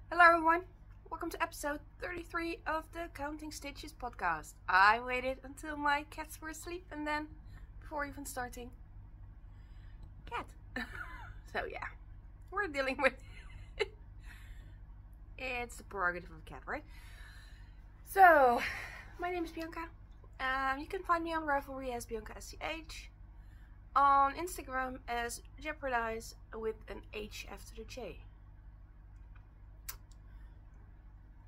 Hello everyone, welcome to episode 33 of the Counting Stitches podcast. I waited until my cats were asleep and then, before even starting, cat. So yeah, we're dealing with it's the prerogative of a cat, right? So, my name is Bianca. You can find me on Ravelry as Bianca SCH, on Instagram as Jeopardize with an H after the J.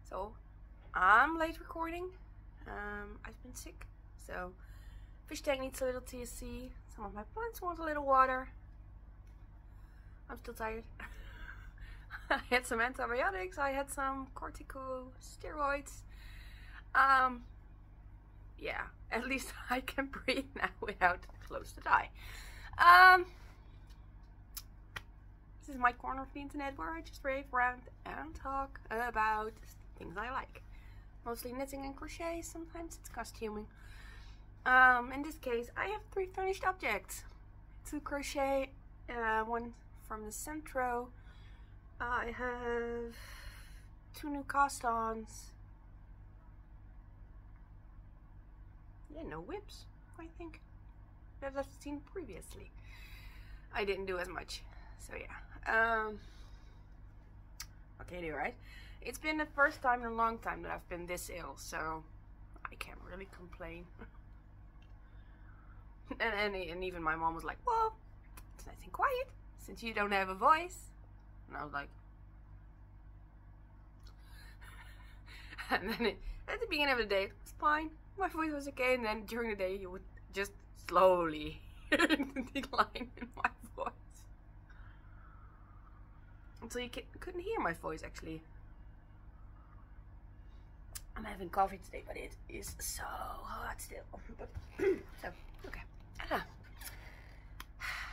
So, I'm late recording. I've been sick, so fish tank needs a little TSC. Some of my plants want a little water. I'm still tired. I had some antibiotics. I had some corticosteroids. Yeah, at least I can breathe now without close to die. This is my corner of the internet where I just rave around and talk about things I like. Mostly knitting and crochet, sometimes it's costuming. In this case, I have 3 finished objects. 2 crochet, one from the Centro. I have 2 new cast-ons. Yeah, no whips, I think, that I've seen previously. I didn't do as much, so yeah. Okay, do right. It's been the first time in a long time that I've been this ill, so I can't really complain. and even my mom was like, well, it's nice and quiet since you don't have a voice. And I was like, and then at the beginning of the day, it was fine. My voice was okay, and then during the day, you would just slowly decline in my voice. Until you couldn't hear my voice, actually. I'm having coffee today, but it is so hot still. So, okay.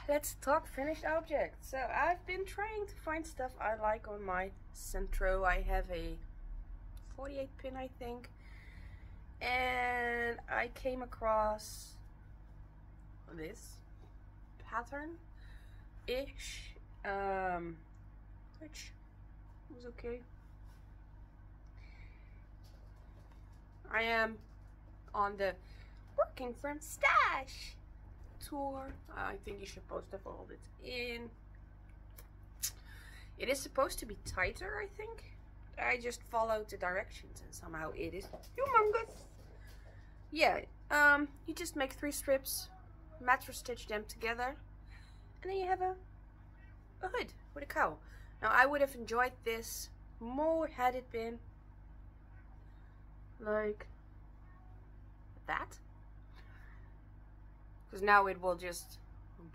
Let's talk finished objects. So, I've been trying to find stuff I like on my Centro. I have a 48 pin, I think. And I came across this pattern-ish, which was okay. I am on the Working from Stash tour. I think you should post up all this in. It is supposed to be tighter, I think. I just followed the directions and somehow it is humongous. Yeah, you just make 3 strips, mattress stitch them together, and then you have a hood with a cowl. Now I would have enjoyed this more had it been like that, because now it will just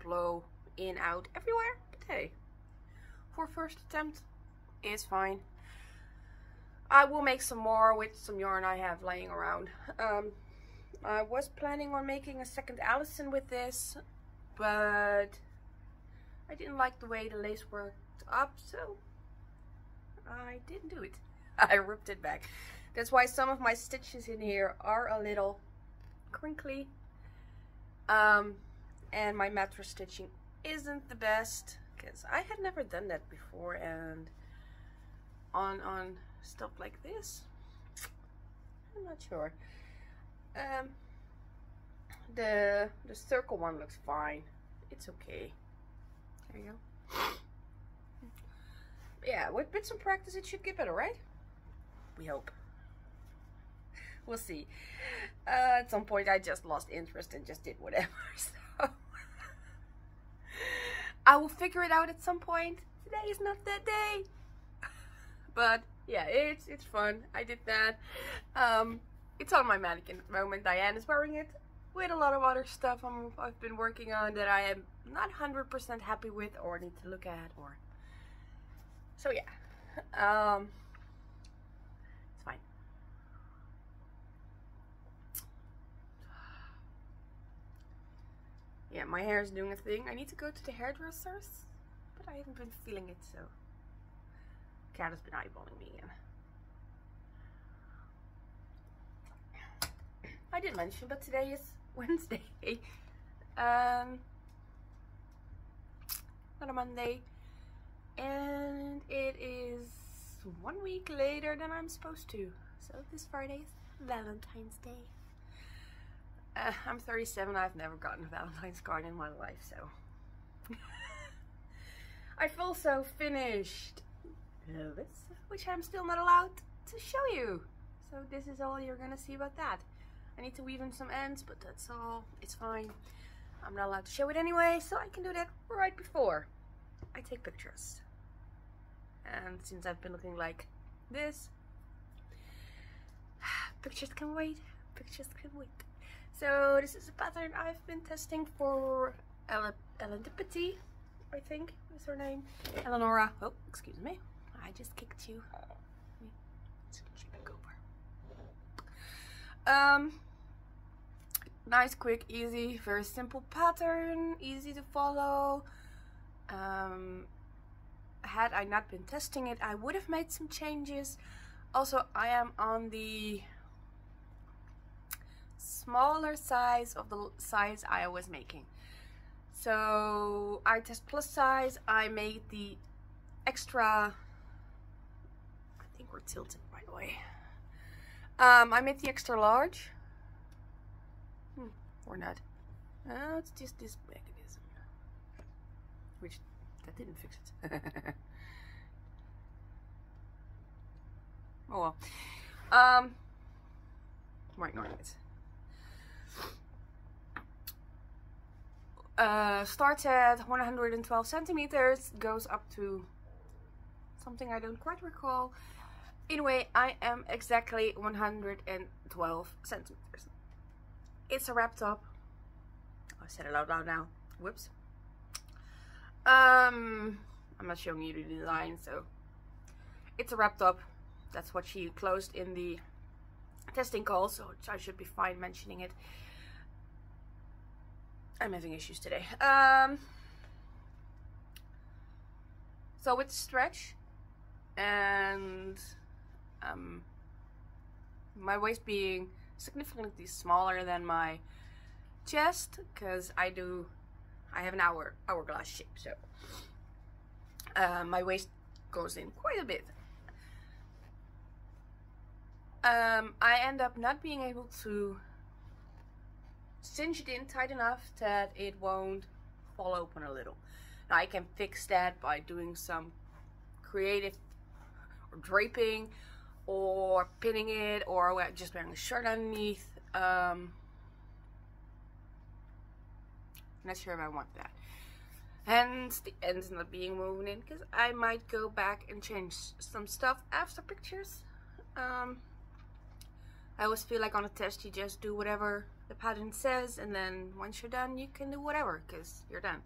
blow in, out, everywhere. But hey, for first attempt, it's fine. I will make some more with some yarn I have laying around. I was planning on making a second Allison with this, but I didn't like the way the lace worked up, so I didn't do it. I ripped it back. That's why some of my stitches in here are a little crinkly. And my mattress stitching isn't the best, because I had never done that before, and on stuff like this, I'm not sure. The circle one looks fine. It's okay. There you go. Yeah, with bits of practice it should get better, right? We hope. We'll see. At some point I just lost interest and just did whatever, so I will figure it out at some point. Today is not that day. But yeah, it's fun. I did that. It's on my mannequin at the moment. Diane is wearing it with a lot of other stuff I've been working on that I am not 100% happy with or need to look at, or so yeah. It's fine. Yeah, my hair is doing a thing. I need to go to the hairdressers, but I haven't been feeling it, so cat has been eyeballing me again. I did mention, but today is Wednesday. Not a Monday. And it is 1 week later than I'm supposed to. So this Friday is Valentine's Day. I'm 37. I've never gotten a Valentine's card in my life, so I've also finished this, which I'm still not allowed to show you. So this is all you're gonna see about that. I need to weave in some ends, but that's all. It's fine. I'm not allowed to show it anyway, so I can do that right before I take pictures. And since I've been looking like this, pictures can wait. Pictures can wait. So this is a pattern I've been testing for Elendipity, I think is her name. Eleonora. Oh, excuse me. I just kicked you. Nice, quick, easy, very simple pattern, easy to follow. Had I not been testing it, I would have made some changes. Also, I am on the smaller size of the size I was making. So I test plus size. I made the extra, I think we're tilted by the way. I made the extra large. Or not. It's just this mechanism. Which, that didn't fix it. Oh well. Right, no, it. Starts at 112 centimeters, goes up to something I don't quite recall. Anyway, I am exactly 112 centimeters. It's a wrap top. I said it out loud now. Whoops. I'm not showing you the design, so it's a wrap top. That's what she closed in the testing call, so I should be fine mentioning it. I'm having issues today. So with stretch and my waist being significantly smaller than my chest, because I have an hourglass shape, so my waist goes in quite a bit. I end up not being able to cinch it in tight enough that it won't fall open a little. Now I can fix that by doing some creative or draping or pinning it, or just wearing a shirt underneath. I'm not sure if I want that. Hence the ends not being woven in, because I might go back and change some stuff after pictures. I always feel like on a test you just do whatever the pattern says, and then once you're done you can do whatever, because you're done.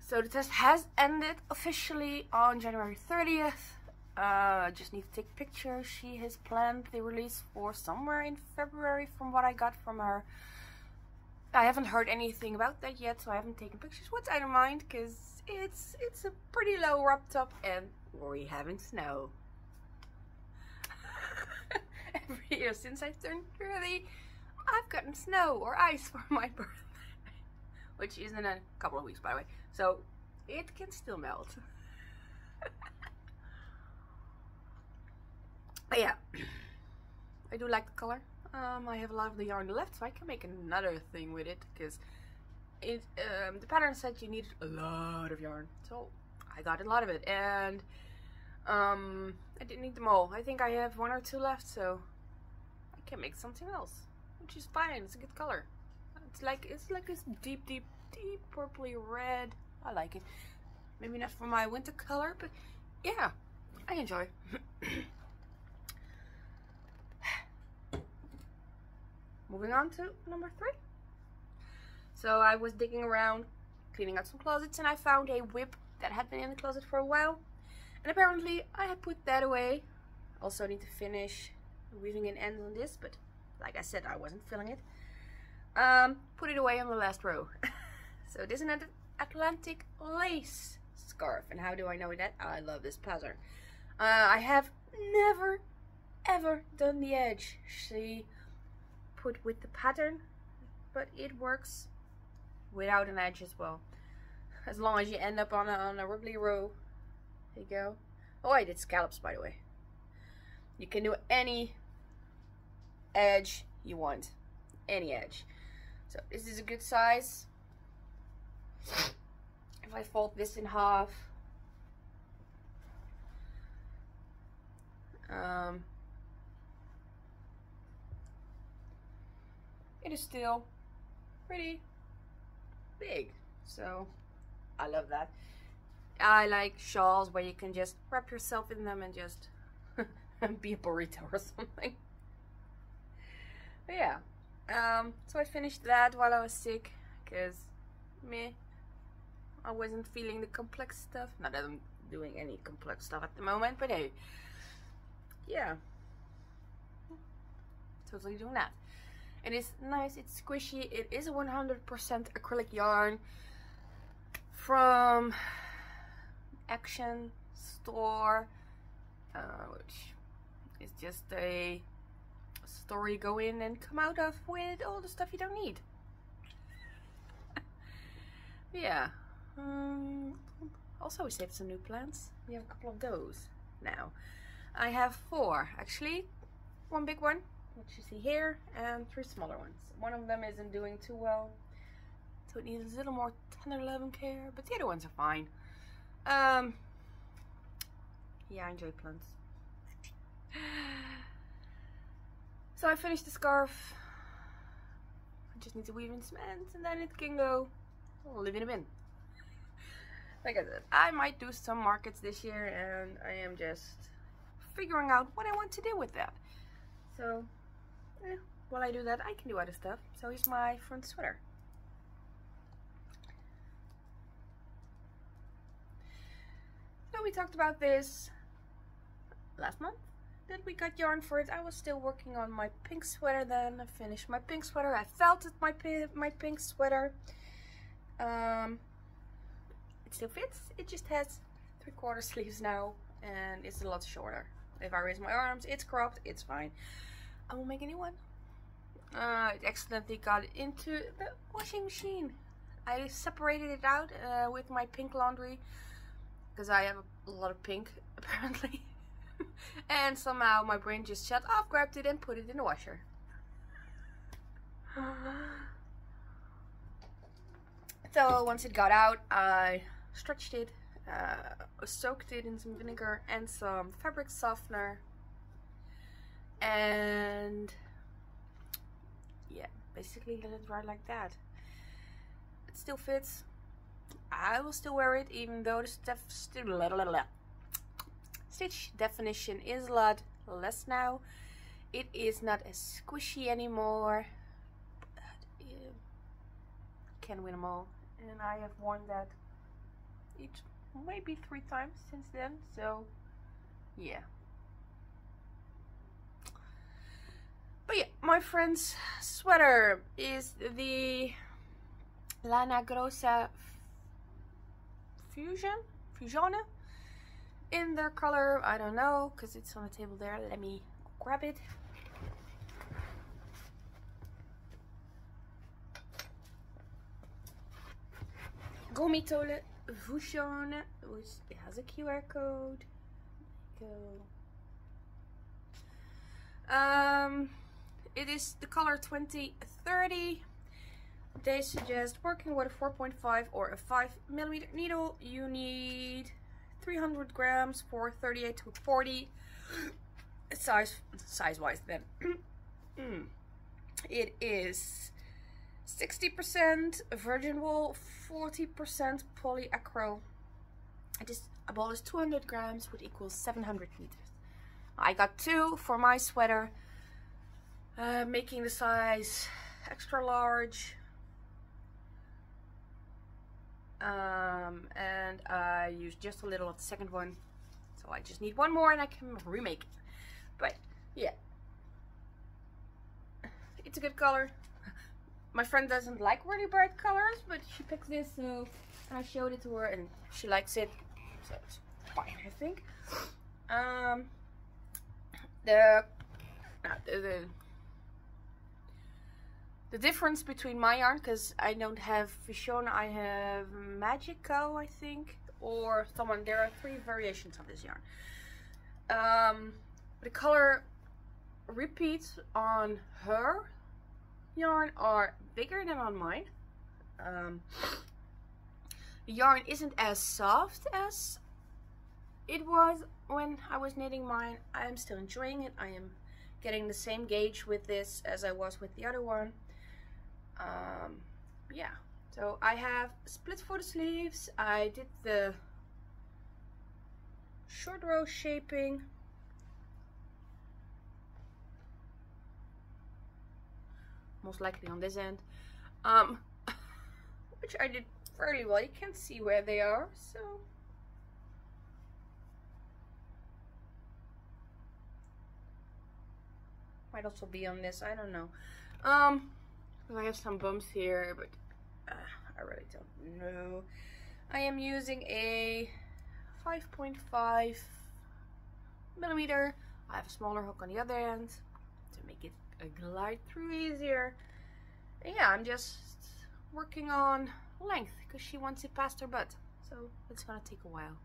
So the test has ended officially on January 30th. I just need to take pictures. She has planned the release for somewhere in February from what I got from her. I haven't heard anything about that yet, so I haven't taken pictures, which I don't mind, because it's a pretty low wrap top and we're having snow. Every year since I turned 30, I've gotten snow or ice for my birthday, which is in a couple of weeks, by the way, so it can still melt. But yeah, I do like the color. I have a lot of the yarn left, so I can make another thing with it, because it the pattern said you needed a lot of yarn, so I got a lot of it, and I didn't need them all. I think I have 1 or 2 left, so I can make something else, which is fine. It's a good color. It's like this deep purpley red. I like it. Maybe not for my winter color, but yeah, I enjoy. Moving on to number 3. So I was digging around, cleaning out some closets, and I found a whip that had been in the closet for a while. And apparently I had put that away. Also need to finish weaving in ends on this, but like I said, I wasn't filling it. Put it away on the last row. So this is an Atlantic lace scarf. And how do I know that? I love this pattern. I have never ever done the edge. She put with the pattern, but it works without an edge as well, as long as you end up on a wiggly row. There you go. Oh, I did scallops, by the way. You can do any edge you want. Any edge. So this is a good size. If I fold this in half, it is still pretty big. So I love that. I like shawls where you can just wrap yourself in them and just be a burrito or something. But yeah, so I finished that while I was sick, because I wasn't feeling the complex stuff. Not that I'm doing any complex stuff at the moment, but hey, yeah, totally doing that. It is nice, it's squishy. It is a 100% acrylic yarn from Action Store, which is just a store you go in and come out of with all the stuff you don't need. Yeah. Also, we saved some new plants. We have a couple of those now. I have 4 actually. 1 big one, which you see here, and 3 smaller ones. One of them isn't doing too well, so it needs a little more tender loving care, but the other ones are fine. Yeah, I enjoy plants. So I finished the scarf. I just need to weave in some ends and then it can go live in a bin. Like I said, I might do some markets this year, and I am just figuring out what I want to do with that. So while I do that, I can do other stuff. So here's my front sweater. So we talked about this last month, that we got yarn for it. I was still working on my pink sweater then. I finished my pink sweater. I felted my pink sweater. It still fits. It just has 3/4 sleeves now, and it's a lot shorter. If I raise my arms, it's cropped. It's fine. I will make a new one. It accidentally got into the washing machine. I separated it out with my pink laundry, because I have a lot of pink apparently. And somehow my brain just shut off, grabbed it and put it in the washer. So once it got out, I stretched it, soaked it in some vinegar and some fabric softener, and yeah, basically let it dry like that. It still fits. I will still wear it, even though the stitch definition is a lot less now. It is not as squishy anymore, but can win them all, and I have worn that each maybe 3 times since then. So yeah. But yeah, my friend's sweater is the Lana Grossa Fusione in their color, I don't know, because it's on the table there. Let me grab it. Gomitole Fusione, which it has a QR code. It is the color 2030. They suggest working with a 4.5 or a 5mm needle. You need 300 grams for 38 to 40 size-wise. Then it is 60% virgin wool, 40% polyacryl. A ball is 200 grams, which equals 700 meters. I got 2 for my sweater, making the size extra large. And I used just a little of the second one, so I just need 1 more and I can remake it. But yeah, it's a good color. My friend doesn't like really bright colors, but she picked this, so I showed it to her and she likes it, so it's fine, I think. The difference between my yarn, because I don't have Fusione, I have Magic KAL, I think, or someone. There are 3 variations of this yarn. The color repeats on her yarn are bigger than on mine. The yarn isn't as soft as it was when I was knitting mine. I am still enjoying it. I am getting the same gauge with this as I was with the other one. Yeah, so I have splits for the sleeves. I did the short row shaping. Most likely on this end. Which I did fairly well. You can't see where they are, so might also be on this, I don't know. I have some bumps here, but I really don't know. I am using a 5.5 millimeter. I have a smaller hook on the other end to make it glide through easier. And yeah, I'm just working on length because she wants it past her butt, so it's gonna take a while.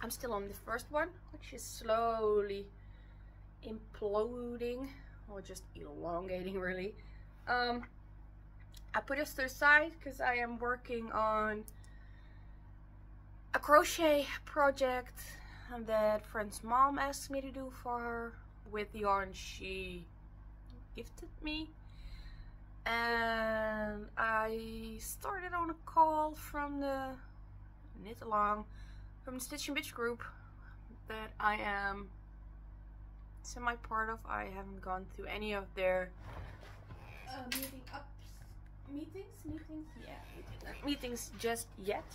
I'm still on the first one, which is slowly imploding or just elongating, really. I put this to the side because I am working on a crochet project that friend's mom asked me to do for her with the yarn she gifted me. And I started on a call from the Knit Along from the Stitch and Bitch group that I am semi part of. I haven't gone through any of their meetings just yet.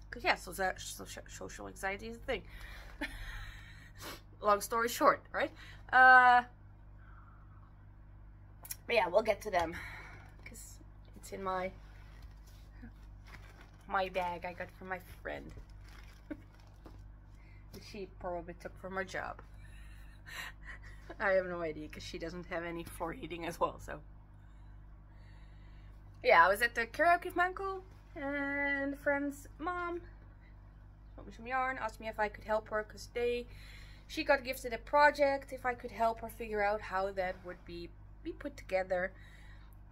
Cause yeah, social anxiety is a thing. Long story short, right? But yeah, we'll get to them because it's in my bag I got from my friend. She probably took from her job. I have no idea because she doesn't have any floor heating as well. So yeah, I was at the karaoke with my uncle and a friend's mom. Told me some yarn, asked me if I could help her because she got gifted a project. If I could help her figure out how that would be put together.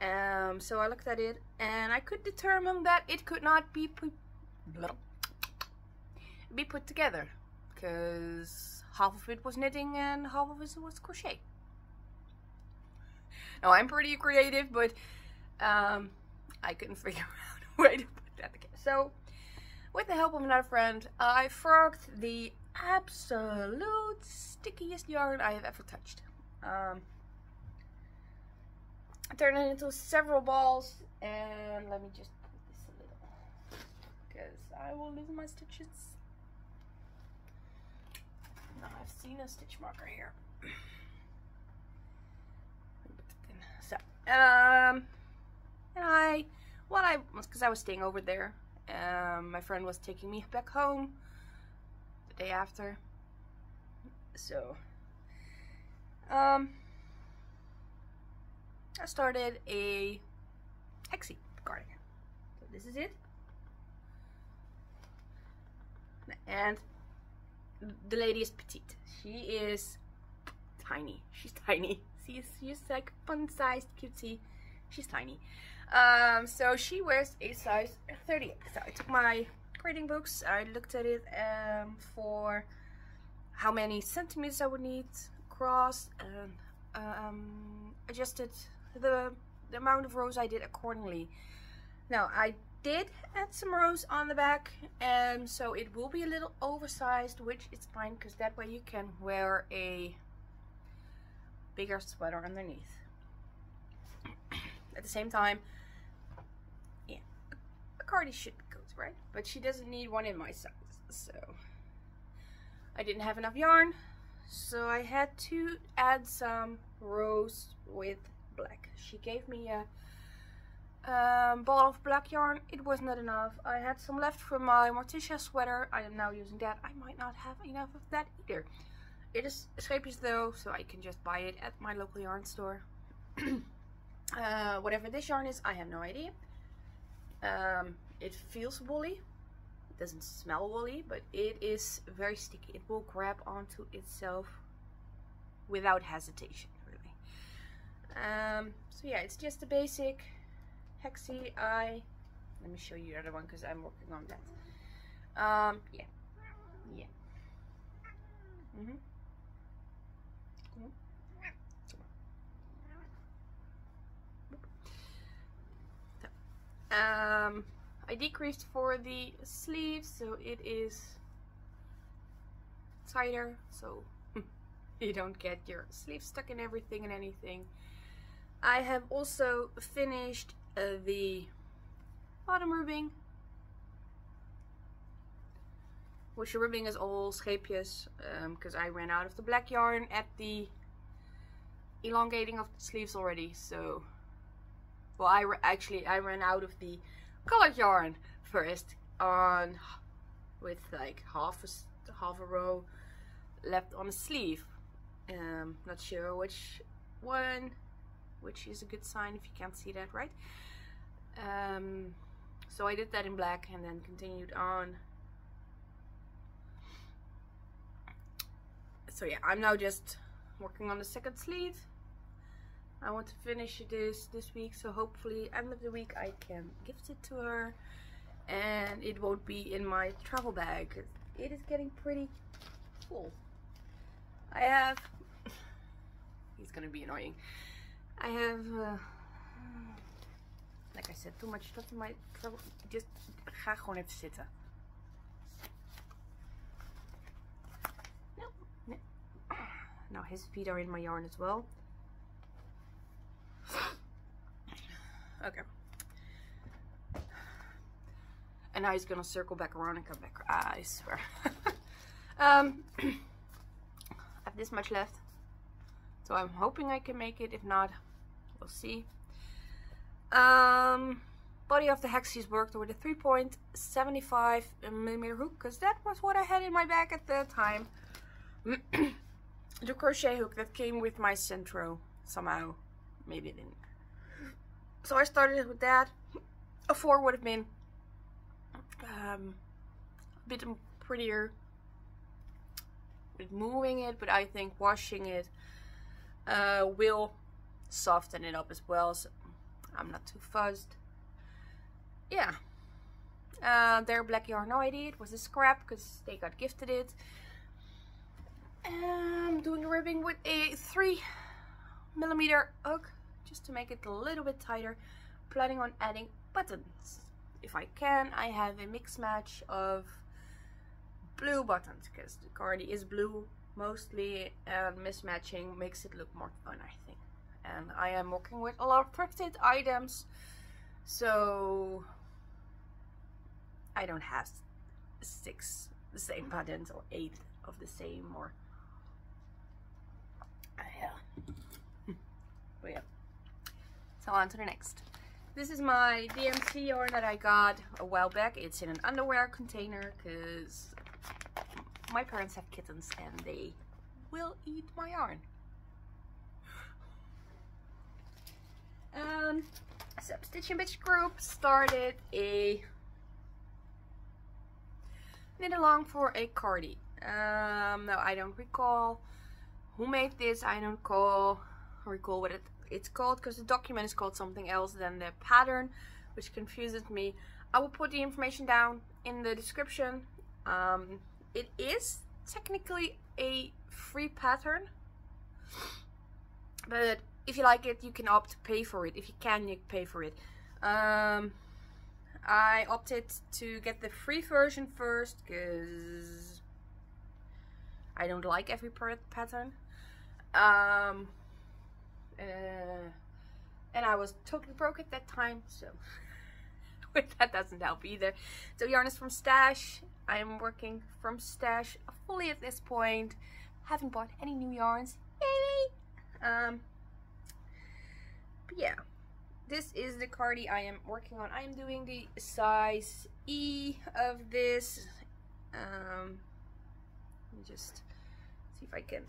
So I looked at it and I could determine that it could not be put together because half of it was knitting and half of it was crochet. Now I'm pretty creative, but I couldn't figure out a way to put that together. So with the help of another friend, I frogged the absolute stickiest yarn I have ever touched. I turned it into several balls, and let me just put this a little, because I will lose my stitches. Now I've seen a stitch marker here. So, and because I was staying over there, my friend was taking me back home the day after, so, I started a hexie cardigan. So this is it. And the lady is petite. She is tiny. She's tiny. She's like fun-sized cutie. She's tiny. So she wears a size 38. So I took my grading books. I looked at it for how many centimeters I would need across, and adjusted the amount of rows I did accordingly. Now I did add some rows on the back, and so it will be a little oversized, which is fine because that way you can wear a bigger sweater underneath. At the same time, yeah, a cardi should be good, right? But she doesn't need one in my size, so I didn't have enough yarn, so I had to add some rows with black. She gave me a ball of black yarn. It was not enough. I had some left from my Morticia sweater. I am now using that. I might not have enough of that either. It is scheepjes though, so I can just buy it at my local yarn store. Whatever this yarn is, I have no idea. It feels woolly. It doesn't smell woolly, but it is very sticky. It will grab onto itself without hesitation, really. So yeah, it's just a basic hexie. Let me show you the other one because I'm working on that. Yeah. I decreased for the sleeves, so it is tighter, so you don't get your sleeves stuck in everything and anything. I have also finished the bottom ribbing, which the ribbing is all scheepjes, because I ran out of the black yarn at the elongating of the sleeves already. So, well, I ran out of the colored yarn first on with like half a row left on a sleeve. Not sure which one, which is a good sign if you can't see that, right? So I did that in black and then continued on. So yeah, I'm now just working on the second sleeve. I want to finish this week, so hopefully end of the week I can gift it to her and it won't be in my travel bag. It is getting pretty full. I have, he's gonna be annoying. I have, like I said, too much stuff in my travel. Just ga gewoon even zitten. No. Now his feet are in my yarn as well. Okay. And now he's gonna circle back around and come back. I swear. I have this much left, so I'm hoping I can make it. If not, we'll see. Body of the hexie's worked with a 3.75mm hook, because that was what I had in my bag at the time. The crochet hook that came with my centro somehow. Maybe it didn't. So I started with that. A 4 would have been a bit prettier with moving it, but I think washing it will soften it up as well, so I'm not too fussed. Yeah. Their black yarn, no idea, it was a scrap because they got gifted it. I'm doing the ribbing with a 3mm hook just to make it a little bit tighter. Planning on adding buttons if I can. I have a mix match of blue buttons because the cardi is blue mostly, and mismatching makes it look more fun, I think. And I am working with a lot of thrifted items, so I don't have 6 the same buttons or 8 of the same, or but yeah. So on to the next. This is my DMC yarn that I got a while back. It's in an underwear container because my parents have kittens and they will eat my yarn. So Stitch and Bitch group started a knit along for a cardi. Now I don't recall who made this. I don't recall what it's called because the document is called something else than the pattern, which confuses me. I will put the information down in the description. It is technically a free pattern, but if you like it, you can opt to pay for it. If you can, you pay for it. I opted to get the free version first because I don't like every pattern. And I was totally broke at that time, so that doesn't help either. So yarn is from Stash. I am working from Stash fully at this point. Haven't bought any new yarns. Yay! But yeah, this is the cardi I am working on. I am doing the size E of this. Let me just See if I can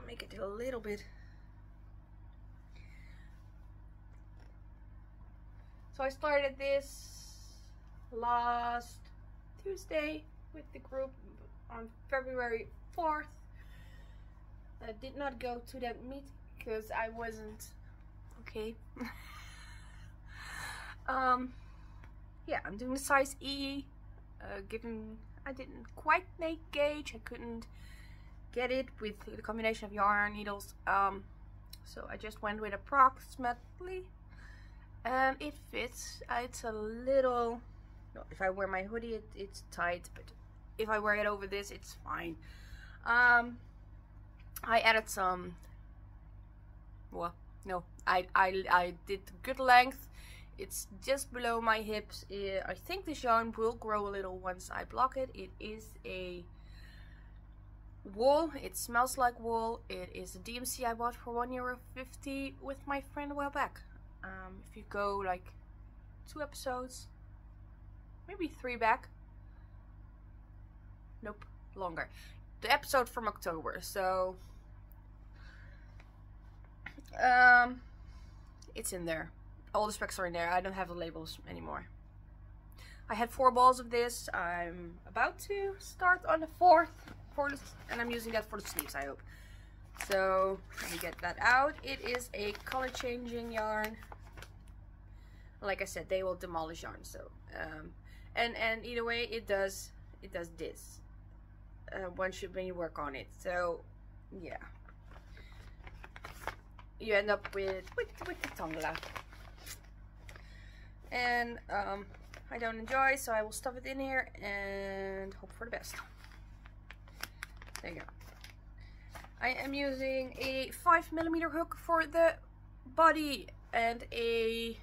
make it a little bit. So I started this last Tuesday with the group on February 4th. I did not go to that meeting because I wasn't okay. Yeah, I'm doing the size E. Given I didn't quite make gauge, I couldn't get it with the combination of yarn needles. So I just went with approximately, and it fits. It's a little. No, if I wear my hoodie, it's tight, but if I wear it over this, it's fine. I added some. Well, no, I did good length. It's just below my hips. I think this yarn will grow a little once I block it. It is a wool. It smells like wool. It is a DMC I bought for €1.50 with my friend a while back. If you go like 2 episodes, maybe 3 back. Nope, longer. The episode from October. So it's in there. All the specs are in there. I don't have the labels anymore. I had 4 balls of this. I'm about to start on the 4th and I'm using that for the sleeves, I hope. So let me get that out. It is a color changing yarn. Like I said, they will demolish yarn. So and either way, it does this when you work on it. So yeah, you end up with the tangla. And I don't enjoy, so I will stuff it in here and hope for the best. There you go. I am using a 5mm hook for the body and a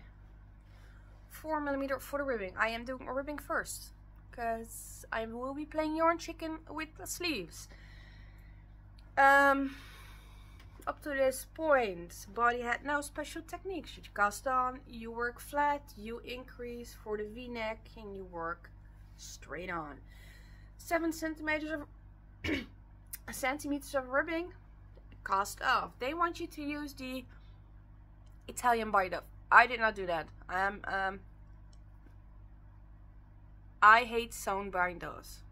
4mm for the ribbing. I am doing a ribbing first because I will be playing yarn chicken with the sleeves. Up to this point, body had no special techniques. You cast on, you work flat, you increase for the V-neck, and you work straight on. 7 centimeters of ribbing, cast off. They want you to use the Italian bind up. I did not do that. I hate sewn binders.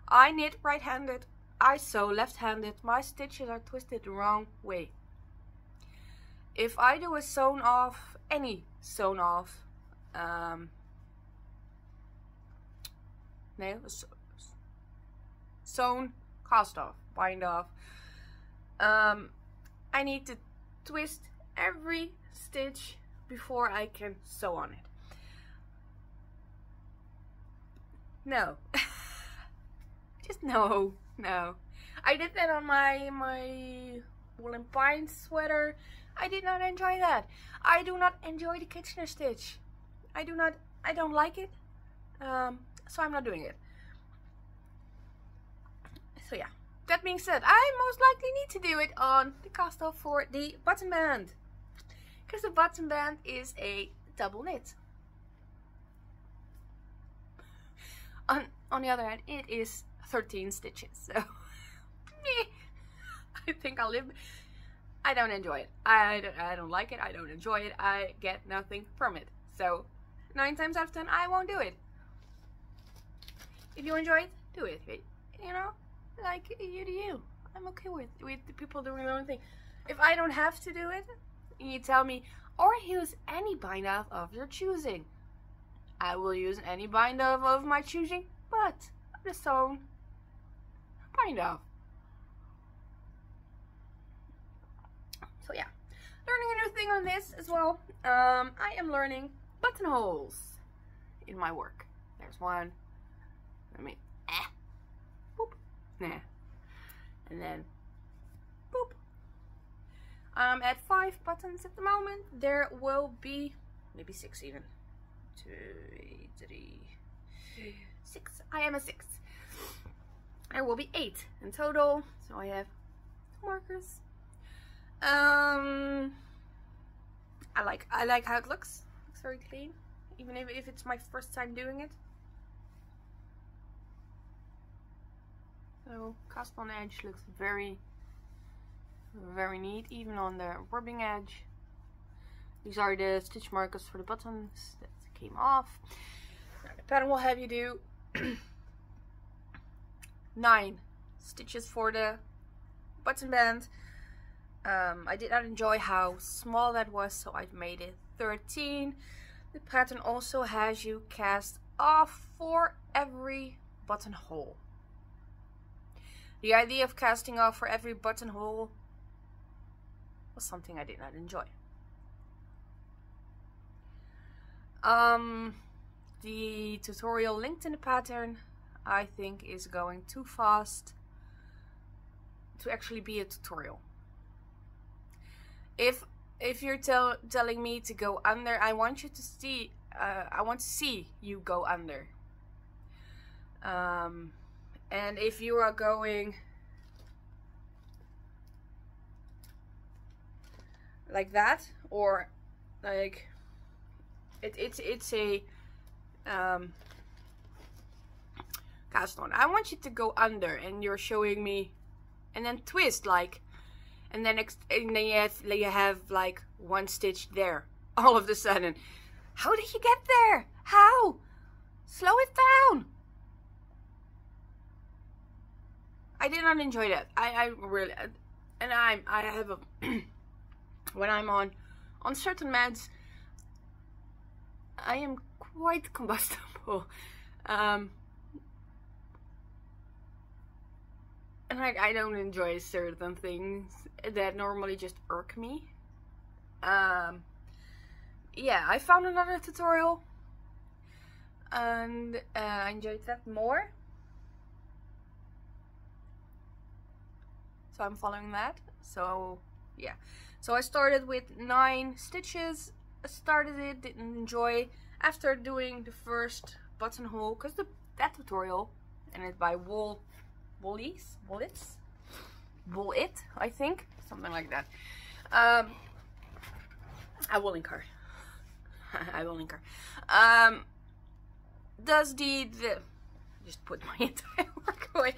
I knit right-handed. I sew left-handed. My stitches are twisted the wrong way. If I do a sewn off, any sewn off, sewn, cast off, bind off, I need to twist every stitch before I can sew on it. No. Just no. No, I did that on my woolen pine sweater. I did not enjoy that. I do not enjoy the Kitchener stitch. I don't like it. So I'm not doing it. So yeah, that being said, I most likely need to do it on the cast off for the button band, because the button band is a double knit. On the other hand, it is 13 stitches, so I think I'll live. I don't enjoy it. I don't like it. I don't enjoy it. I get nothing from it. So 9 times out of 10, I won't do it. If you enjoy it, do it. You know, like you do you. I'm okay with the people doing their own thing. If I don't have to do it, you tell me, or use any bind off of your choosing. I will use any bind off of my choosing, but the sewn bind off. So yeah, learning a new thing on this as well. I am learning buttonholes in my work. There's one. Let me boop, nah, and then boop. I'm at 5 buttons at the moment. There will be maybe 6 even. 2, 3, 6. I am a 6. There will be 8 in total. So I have 2 markers. I like how it looks. Looks very clean, even if it's my first time doing it. So cast on edge looks very, very neat, even on the rubbing edge. These are the stitch markers for the buttons that came off. Now the pattern will have you do 9 stitches for the button band. I did not enjoy how small that was, so I've made it 13. The pattern also has you cast off for every buttonhole. The idea of casting off for every buttonhole was something I did not enjoy. The tutorial linked in the pattern, I think, is going too fast to actually be a tutorial. If you're telling me to go under, I want you to see. I want to see you go under. And if you are going like that, or like it's a cast on, I want you to go under, and you're showing me, and then twist like. And then you have like 1 stitch there all of a sudden. How did you get there? How? Slow it down. I did not enjoy that. I really, and I have a when I'm on certain meds, I am quite combustible. And I don't enjoy certain things that normally just irk me. Yeah, I found another tutorial and I enjoyed that more. So I'm following that. So yeah. So I started with 9 stitches. I started it, didn't enjoy. After doing the first buttonhole, because that tutorial, and it's by Woolits, I think, something like that. I will link her. I will link her. Does the just put my entire work away.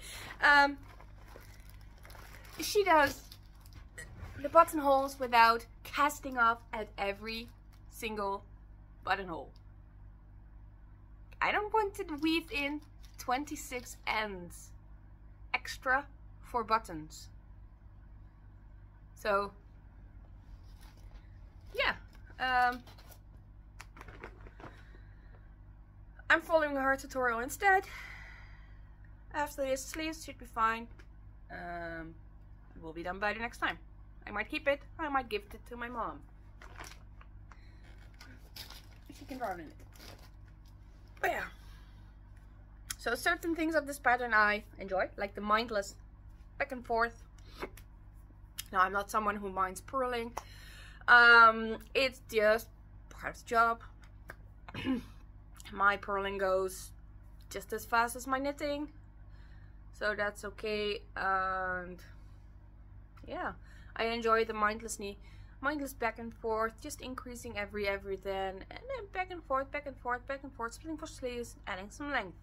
She does the buttonholes without casting off at every single buttonhole. I don't want to weave in 26 ends extra for buttons. So yeah, I'm following her tutorial instead. After this, sleeves should be fine. It will be done by the next time. I might keep it, I might gift it to my mom. She can draw in it. But yeah. So certain things of this pattern I enjoy, like the mindless back and forth. Now, I'm not someone who minds purling. It's just part of the job. My purling goes just as fast as my knitting, so that's okay. And yeah, I enjoy the mindless back and forth, just increasing every then, and then back and forth, splitting for sleeves, adding some length.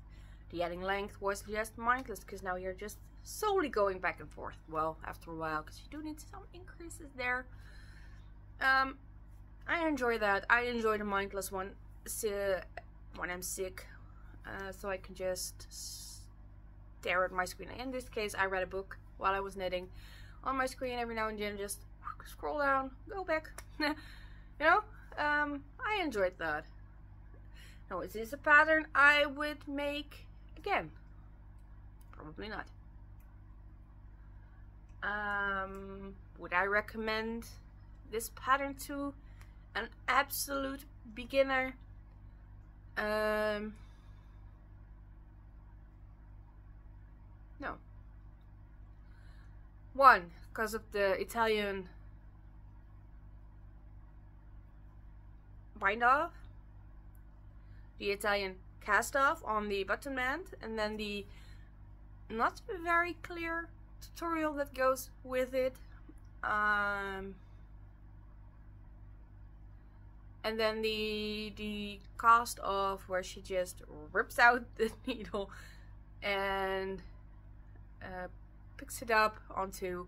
The adding length was just mindless, because now you're just solely going back and forth. Well, after a while, because you do need some increases there. I enjoy that. I enjoy the mindless one when I'm sick, so I can just stare at my screen. In this case, I read a book while I was knitting on my screen every now and then, just scroll down, go back. You know, I enjoyed that. Now, is this a pattern I would make again? Probably not. Would I recommend this pattern to an absolute beginner? No. One, because of the Italian bind off, the Italian cast off on the button band, and then the not very clear tutorial that goes with it, and then the cast off where she just rips out the needle and picks it up onto,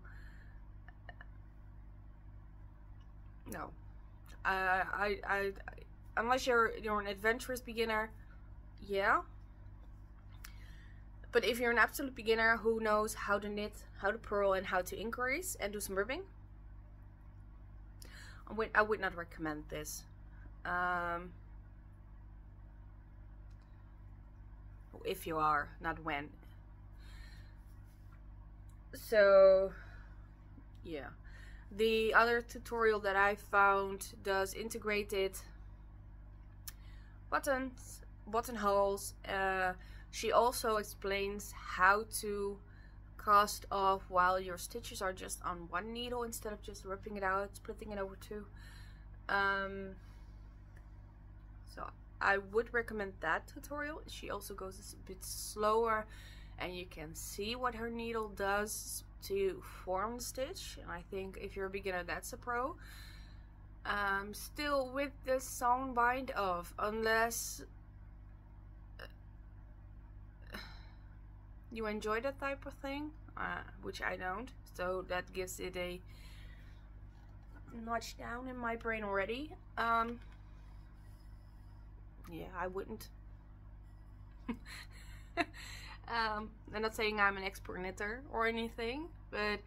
no, unless you're an adventurous beginner, yeah. But if you're an absolute beginner who knows how to knit, how to purl, and how to increase and do some ribbing, I would not recommend this. If you are, not when. So yeah, the other tutorial that I found does integrated buttons, buttonholes. She also explains how to cast off while your stitches are just on one needle instead of just ripping it out, splitting it over two. So I would recommend that tutorial. She also goes a bit slower, and you can see what her needle does to form the stitch. And I think if you're a beginner, that's a pro. Still with the sewn bind off, unless you enjoy that type of thing, which I don't, so that gives it a notch down in my brain already. Yeah, I wouldn't. I'm not saying I'm an expert knitter or anything, but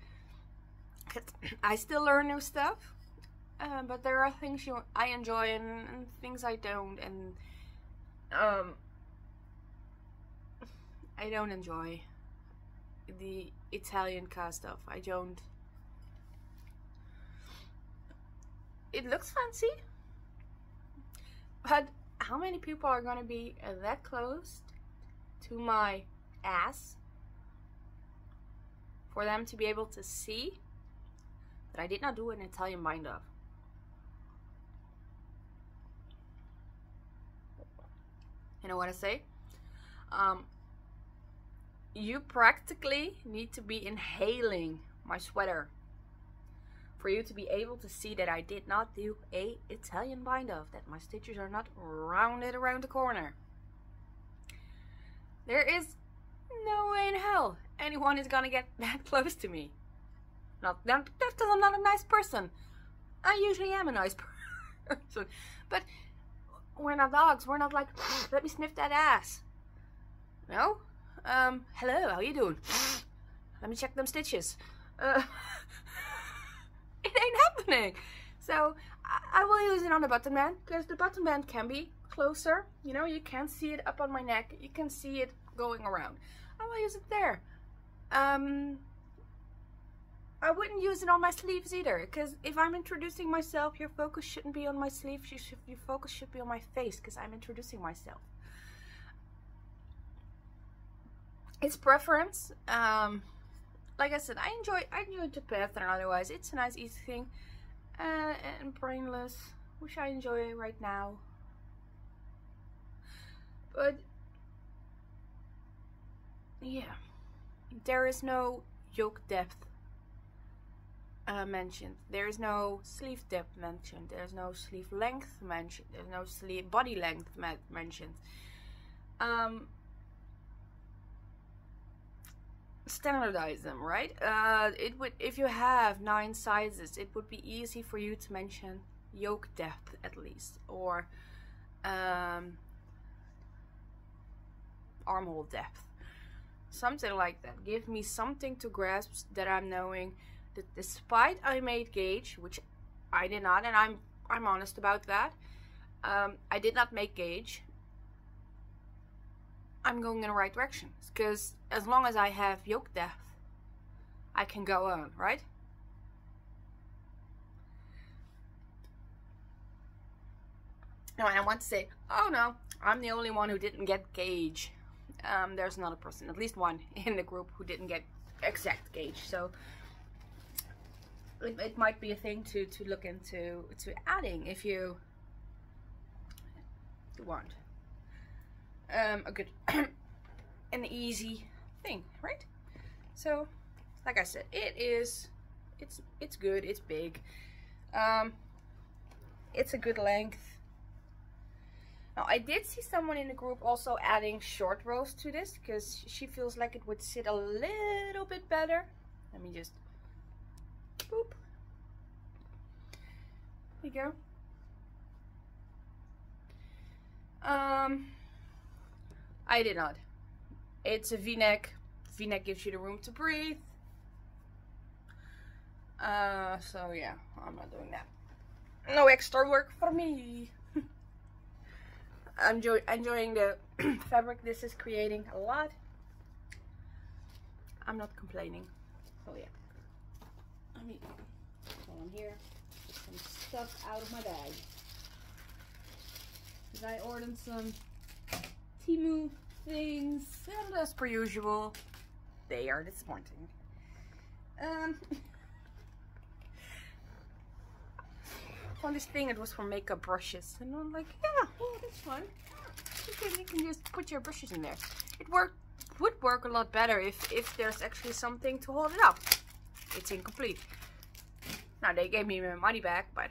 I still learn new stuff. But there are things I enjoy and things I don't, and I don't enjoy the Italian cast stuff. I don't. It looks fancy, but how many people are gonna be that close to my ass for them to be able to see that I did not do an Italian bind off? You know what I say? You practically need to be inhaling my sweater for you to be able to see that I did not do a Italian bind off, that my stitches are not rounded around the corner. There is no way in hell anyone is gonna get that close to me. Not because I'm not a nice person. I usually am a nice person, but we're not dogs. We're not like, let me sniff that ass. No? Hello, how you doing? Let me check them stitches. It ain't happening. So I will use it on the button band, because the button band can be closer. You know, you can see it up on my neck. You can see it going around. I will use it there. I wouldn't use it on my sleeves either, because if I'm introducing myself, your focus shouldn't be on my sleeves. Your focus should be on my face, because I'm introducing myself. It's preference. Like I said, I enjoy the pattern. Otherwise, it's a nice, easy thing, and brainless, which I enjoy right now. But yeah, there is no yoke depth mentioned. There is no sleeve depth mentioned. There's no sleeve length mentioned. There's no sleeve body length mentioned. Standardize them, right? It would, if you have 9 sizes, it would be easy for you to mention yoke depth at least, or armhole depth, something like that. Give me something to grasp that I'm knowing that despite I made gauge, which I did not, and I'm honest about that. I did not make gauge. I'm going in the right direction, because as long as I have yoke depth, I can go on, right? Now, and I want to say, oh no, I'm the only one who didn't get gauge. There's another person, at least one in the group, who didn't get exact gauge. So it might be a thing to look into adding if you want. A good an easy thing, right? So like I said, it's good, it's big, it's a good length. Now, I did see someone in the group also adding short rows to this, because she feels like it would sit a little bit better. Let me just, boop. There you go. I did not. It's a V-neck. V-neck gives you the room to breathe. So yeah, I'm not doing that. No extra work for me. I'm enjoying the fabric this is creating a lot. I'm not complaining. So yeah. Let me, while I'm here, get some stuff out of my bag. Because I ordered some Temu things, and as per usual, they are disappointing. On this thing, it was for makeup brushes, and I'm like, yeah, well, that's fun. You can just put your brushes in there. It would work a lot better if there's actually something to hold it up. It's incomplete. Now they gave me my money back, but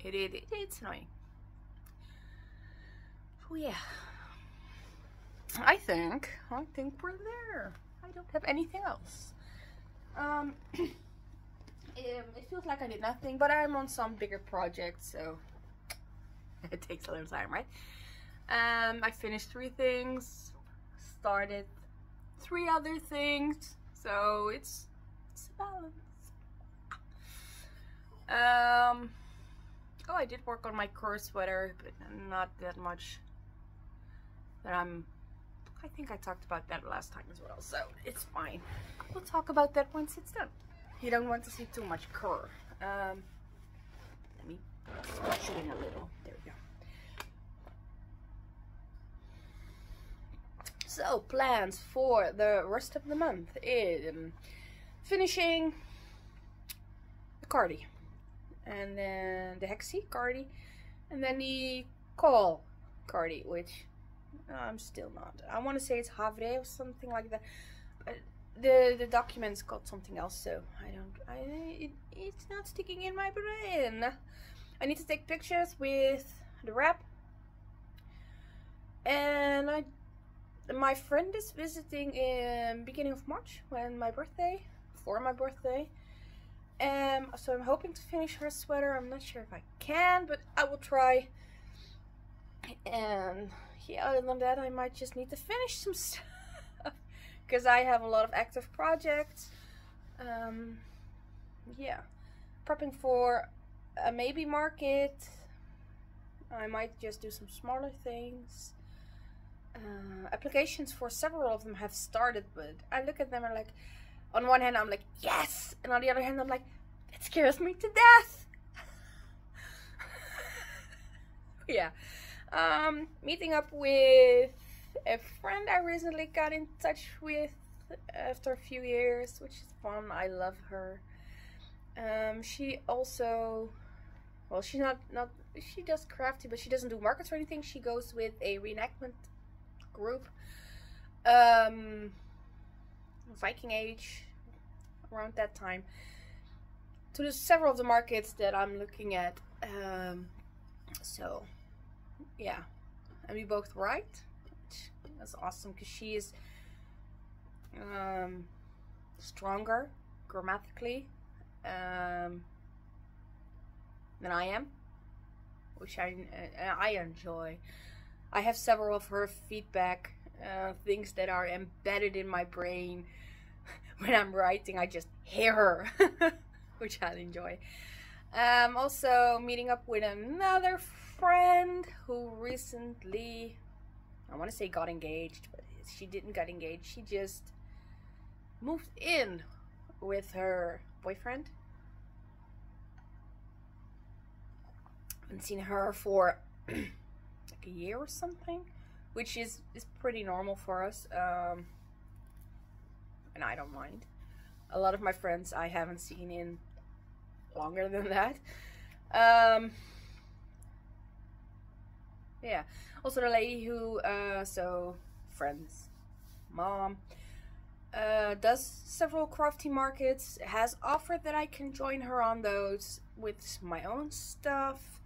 it's annoying. So yeah, I think we're there. I don't have anything else. It feels like I did nothing, but I'm on some bigger projects, so it takes a little time, right? I finished 3 things, started 3 other things, so it's a balance. Oh, I did work on my core sweater, but not that much. But I think I talked about that last time as well, so it's fine. We'll talk about that once it's done. You don't want to see too much curve. Let me stretch it in a little. There we go. So, plans for the rest of the month is finishing the cardi, and then the hexie cardi, and then the KAL cardi, which I'm still not. I want to say it's havre or something like that. But the document's called something else, so it's not sticking in my brain. I need to take pictures with the wrap, and my friend is visiting in beginning of March for my birthday, so I'm hoping to finish her sweater. I'm not sure if I can, but I will try. And yeah, other than that, I might just need to finish some stuff because I have a lot of active projects. Yeah, prepping for a maybe market. I might just do some smaller things. Applications for several of them have started, but I look at them and like, on one hand I'm like, yes, and on the other hand I'm like, that scares me to death. Yeah. Meeting up with a friend I recently got in touch with after a few years, which is fun. I love her. She also, well, she's not she does crafty, but she doesn't do markets or anything. She goes with a reenactment group, Viking age, around that time, to several of the markets that I'm looking at. So yeah, and we both write. That's awesome because she is stronger grammatically than I am, which I enjoy. I have several of her feedback things that are embedded in my brain. When I'm writing, I just hear her, which I enjoy. Also meeting up with another friend who recently, I want to say got engaged, but she didn't get engaged. She just moved in with her boyfriend. Haven't seen her for like a year or something, which is pretty normal for us, and I don't mind. A lot of my friends I haven't seen in longer than that. Yeah, also the lady who so friends mom does several crafty markets, has offered that I can join her on those with my own stuff,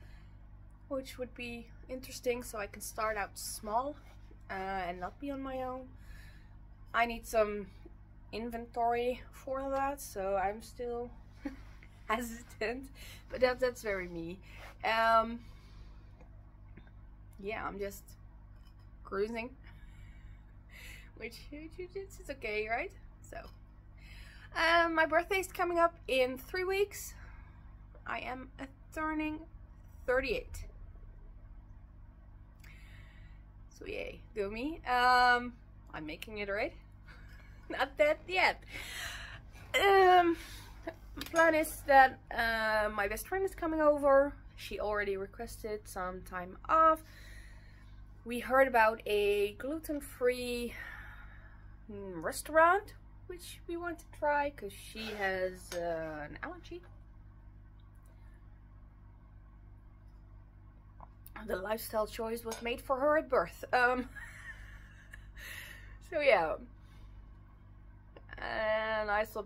which would be interesting, so I can start out small and not be on my own. I need some inventory for that, so I'm still hesitant, but that's very me. Yeah, I'm just cruising, which is okay, right? So my birthday's coming up in 3 weeks. I am turning 38. So yay, go me. I'm making it, right? Not that yet. The plan is that my best friend is coming over. She already requested some time off. We heard about a gluten-free restaurant, which we want to try because she has an allergy. The lifestyle choice was made for her at birth. So yeah. And I still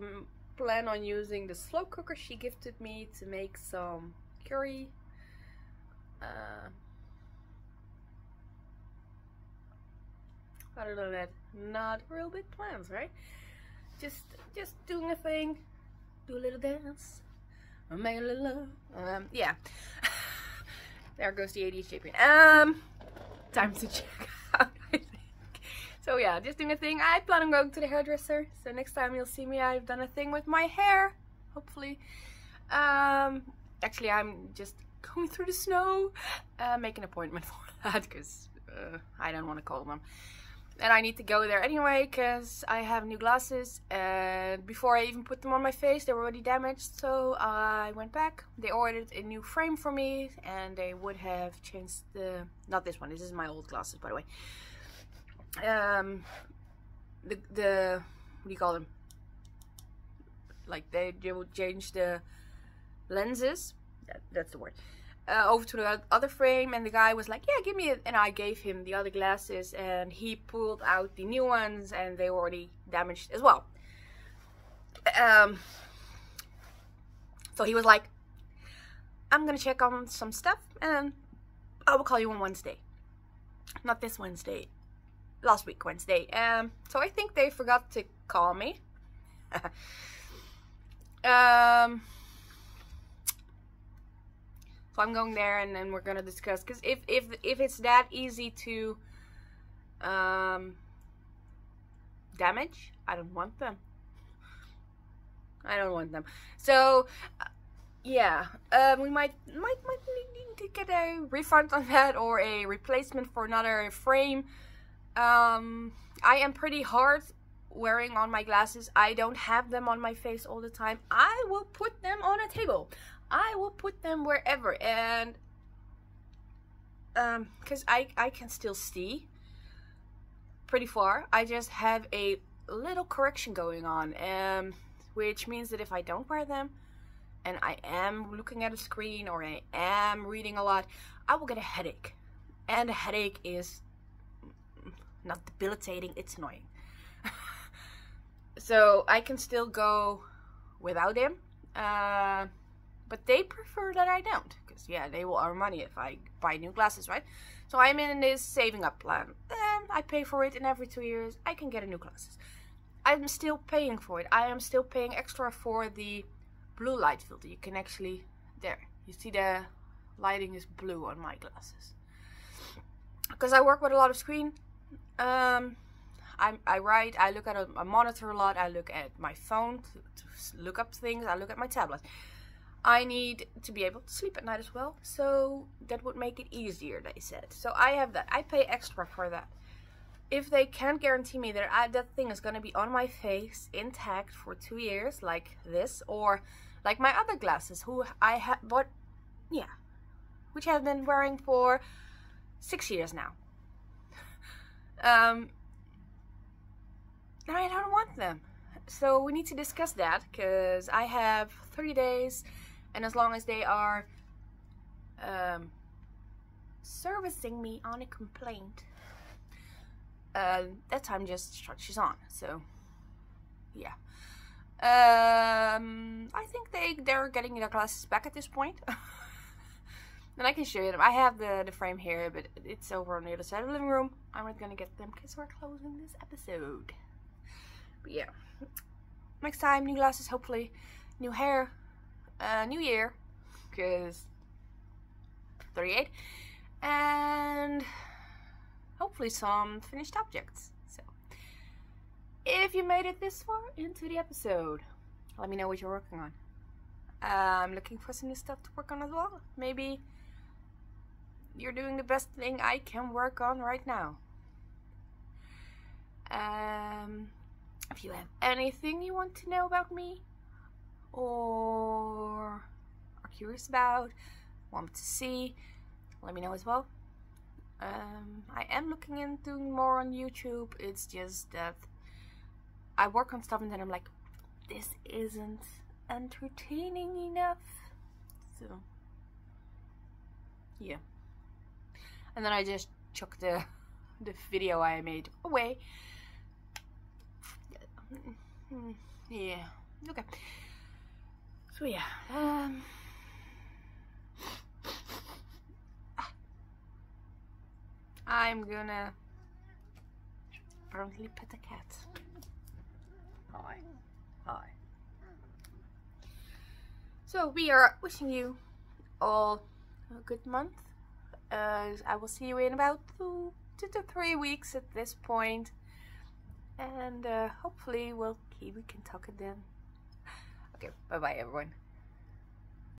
plan on using the slow cooker she gifted me to make some curry. Other than that, not real big plans, right? Just doing a thing, do a little dance, make a little love. Yeah. There goes the ADHD brain. Time to check out, I think. So yeah, just doing a thing. I plan on going to the hairdresser, so next time you'll see me, I've done a thing with my hair, hopefully. Actually, I'm just going through the snow, make an appointment for that, because I don't want to call them. And I need to go there anyway, because I have new glasses, and before I even put them on my face, they were already damaged, so I went back. They ordered a new frame for me, and they would have changed the... Not this one, this is my old glasses, by the way. The what do you call them? Like, they would change the lenses, that's the word. Over to the other frame, and the guy was like, yeah, give me it, and I gave him the other glasses, and he pulled out the new ones, and they were already damaged as well. So he was like, I'm gonna check on some stuff, and I will call you on Wednesday. Not this Wednesday, last week Wednesday. So I think they forgot to call me. So I'm going there, and then we're gonna discuss, because if it's that easy to damage, I don't want them. I don't want them. So yeah, we might need to get a refund on that, or a replacement for another frame. I am pretty hard wearing on my glasses. I don't have them on my face all the time. I will put them on a table. I will put them wherever, and because I can still see pretty far. I just have a little correction going on, which means that if I don't wear them and I am looking at a screen, or I am reading a lot, I will get a headache, and a headache is not debilitating, it's annoying. So I can still go without them, but they prefer that I don't, because yeah, they will earn money if I buy new glasses, right? So I'm in this saving up plan. I pay for it, and every 2 years I can get a new glasses. I'm still paying for it. I am still paying extra for the blue light filter. You can actually, there, you see the lighting is blue on my glasses. Because I work with a lot of screen. I write, I look at a monitor a lot, I look at my phone to look up things, I look at my tablet. I need to be able to sleep at night as well, so that would make it easier, they said. So I have that. I pay extra for that. If they can't guarantee me that that thing is going to be on my face intact for 2 years, like this, or like my other glasses, who I have bought, yeah, which I've been wearing for 6 years now. I don't want them. So we need to discuss that, because I have 30 days, and as long as they are servicing me on a complaint, that time just stretches on. So yeah, I think they're getting their glasses back at this point. then I can show you them. I have the frame here, but it's over on the other side of the living room. I'm not gonna get them because we're closing this episode. But yeah, next time, new glasses, hopefully, new hair, new year, because 38, and hopefully some finished objects. So, if you made it this far into the episode, let me know what you're working on. I'm looking for some new stuff to work on as well. Maybe you're doing the best thing I can work on right now. If you have anything you want to know about me, or are curious about, want to see, let me know as well. I am looking into doing more on YouTube. It's just that I work on stuff and then I'm like, this isn't entertaining enough. So yeah, and then I just chuck the video I made away. Yeah, okay. So yeah, I'm gonna apparently pet a cat. Hi. Hi. So we are wishing you all a good month. I will see you in about 2 to 3 weeks at this point, and hopefully we can talk again. Okay, bye bye everyone.